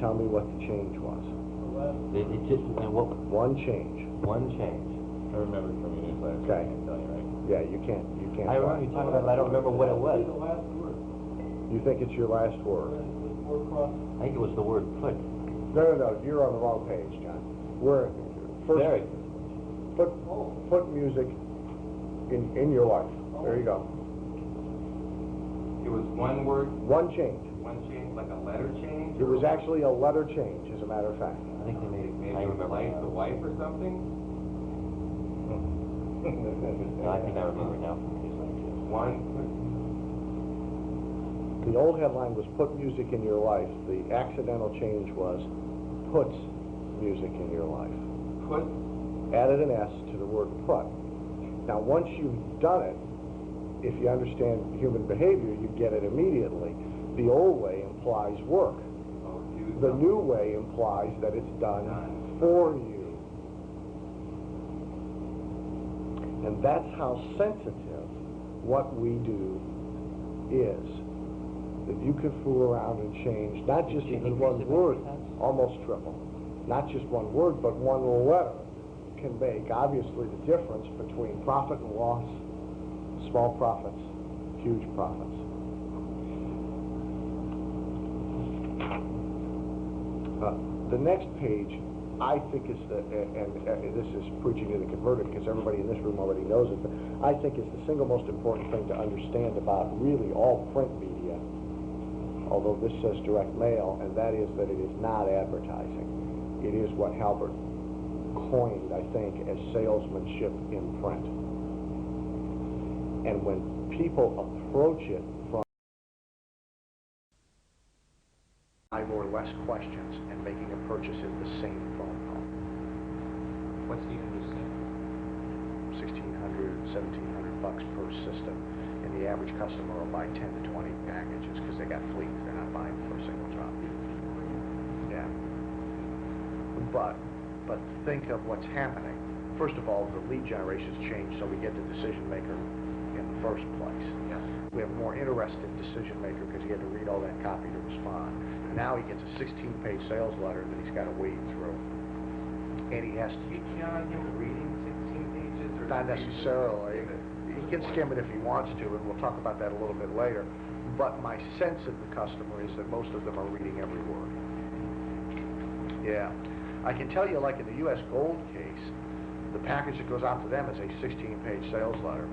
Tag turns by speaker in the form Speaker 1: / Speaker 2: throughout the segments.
Speaker 1: tell me what the change was?
Speaker 2: It just, and what?
Speaker 1: One change.
Speaker 2: One change.
Speaker 3: I remember from your newsletter.
Speaker 1: Okay.
Speaker 3: I can't tell you, right?
Speaker 1: Yeah, you can't.
Speaker 2: I remember you talking about it, but I don't remember what it was.
Speaker 1: You think it's your last word?
Speaker 2: I think it was the word put.
Speaker 1: No, you're on the wrong page, John. We're first. Put music in your life. There you go.
Speaker 3: It was one word.
Speaker 1: One change.
Speaker 3: One change, like a letter change.
Speaker 1: It was actually a letter change, as a matter of fact.
Speaker 2: I think they made it.
Speaker 3: Maybe
Speaker 2: I remember.
Speaker 3: like the wife or something.
Speaker 2: No, I think I remember now.
Speaker 3: One.
Speaker 1: The old headline was "Put music in your life." The accidental change was "Puts music in your life."
Speaker 3: Put.
Speaker 1: Added an S to the word "put." Now, once you've done it, if you understand human behavior, you get it immediately. The old way implies work. The new way implies that it's done for you. And that's how sensitive what we do is. That you can fool around and change, not just even one word, almost triple. Not just one word, but one letter can make, obviously, the difference between profit and loss, small profits, huge profits. The next page, I think is and this is preaching to the converted because everybody in this room already knows it, but I think is the single most important thing to understand about really all print media, although this says direct mail, and that is that it is not advertising. It is what Halbert coined, I think, as salesmanship in print. And when people approach it from five or less questions and making a purchase in the same phone call.
Speaker 3: What's the understand?
Speaker 1: $1,600, $1,700 per system, and the average customer will buy 10 to 20 packages because they got fleets. They're not buying for a single drop. Yeah. But think of what's happening. First of all, the lead generation's changed, so we get the decision maker in the first place.
Speaker 3: Yeah.
Speaker 1: We have a more interested decision maker because he had to read all that copy to respond. Now he gets a 16-page sales letter that he's got to wade through. And he has to...
Speaker 3: Do you count on him reading 16 pages? Or
Speaker 1: not necessarily. He can skim it if he wants to, and we'll talk about that a little bit later. But my sense of the customer is that most of them are reading every word. Yeah. I can tell you, like in the U.S. Gold case, the package that goes out to them is a 16-page sales letter.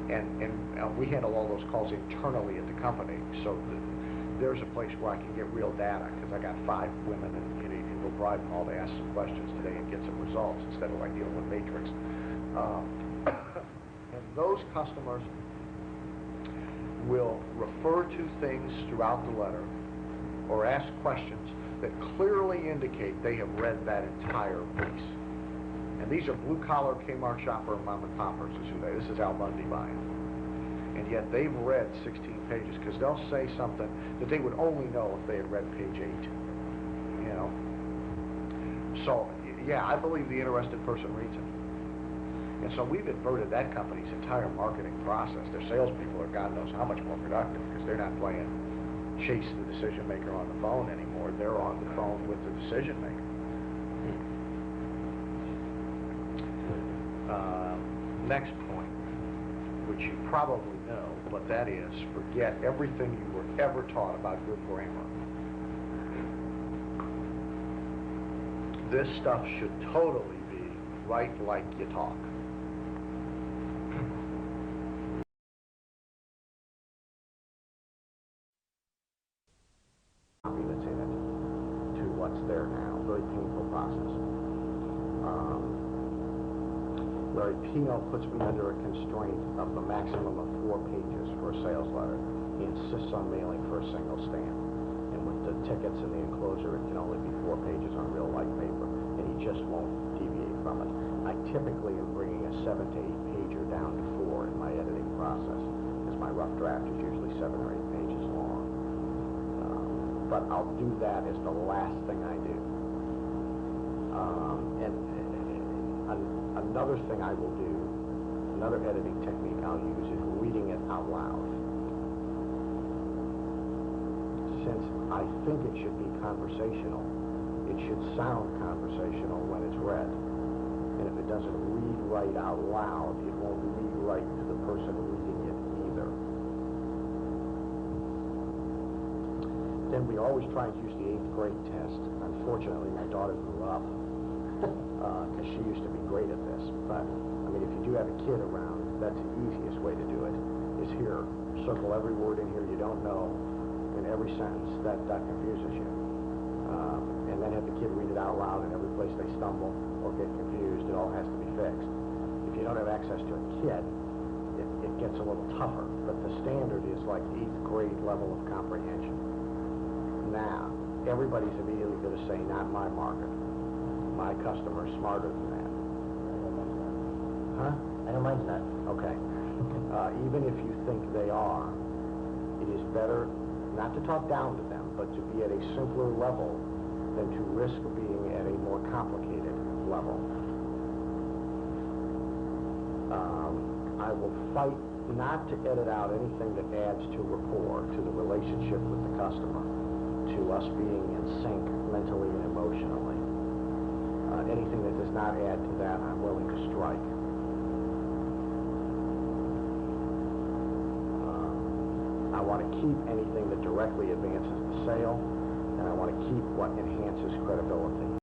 Speaker 1: And we handle all those calls internally at the company. So there's a place where I can get real data, because I got 5 women, and you can go bribe them all to ask some questions today and get some results instead of like dealing with Matrix. And those customers will refer to things throughout the letter or ask questions that clearly indicate they have read that entire piece. And these are blue-collar Kmart shopper and mom-and-poppers. This is Al Bundy buying. And yet they've read 16 pages because they'll say something that they would only know if they had read page 8. You know? So, yeah, I believe the interested person reads it. And so we've inverted that company's entire marketing process. Their salespeople are God knows how much more productive because they're not playing chase the decision maker on the phone anymore. They're on the phone with the decision maker. Next point, which you probably know, but that is forget everything you were ever taught about good grammar. This stuff should totally be write like you talk. That's in it to what's there now. Very painful process. Larry Pino puts me under a constraint of the maximum of 4 pages for a sales letter. He insists on mailing for a single stamp. And with the tickets and the enclosure, it can only be 4 pages on real light paper. And he just won't deviate from it. I typically am bringing a 7 to 8 pager down to 4 in my editing process, because my rough draft is usually 7 or 8 pages long. But I'll do that as the last thing I do. Another thing I will do, another editing technique I'll use is reading it out loud. since I think it should be conversational, it should sound conversational when it's read. And if it doesn't read right out loud, it won't read right to the person reading it either. Then we always try and use the 8th grade test. Unfortunately, my daughter grew up because she used to be great at this. But, I mean, if you do have a kid around, that's the easiest way to do it, is here. Circle every word in here you don't know in every sentence that confuses you. And then have the kid read it out loud, and every place they stumble or get confused, it all has to be fixed. If you don't have access to a kid, it gets a little tougher, but the standard is like 8th grade level of comprehension. Now, everybody's immediately going to say, not my market. My customer's smarter than that. Huh?
Speaker 2: I know mine's not.
Speaker 1: Okay. Even if you think they are, it is better not to talk down to them, but to be at a simpler level than to risk being at a more complicated level. I will fight not to edit out anything that adds to rapport, to the relationship with the customer, to us being in sync mentally and emotionally. Anything that does not add to that, I'm willing to strike. I want to keep anything that directly advances the sale, and I want to keep what enhances credibility.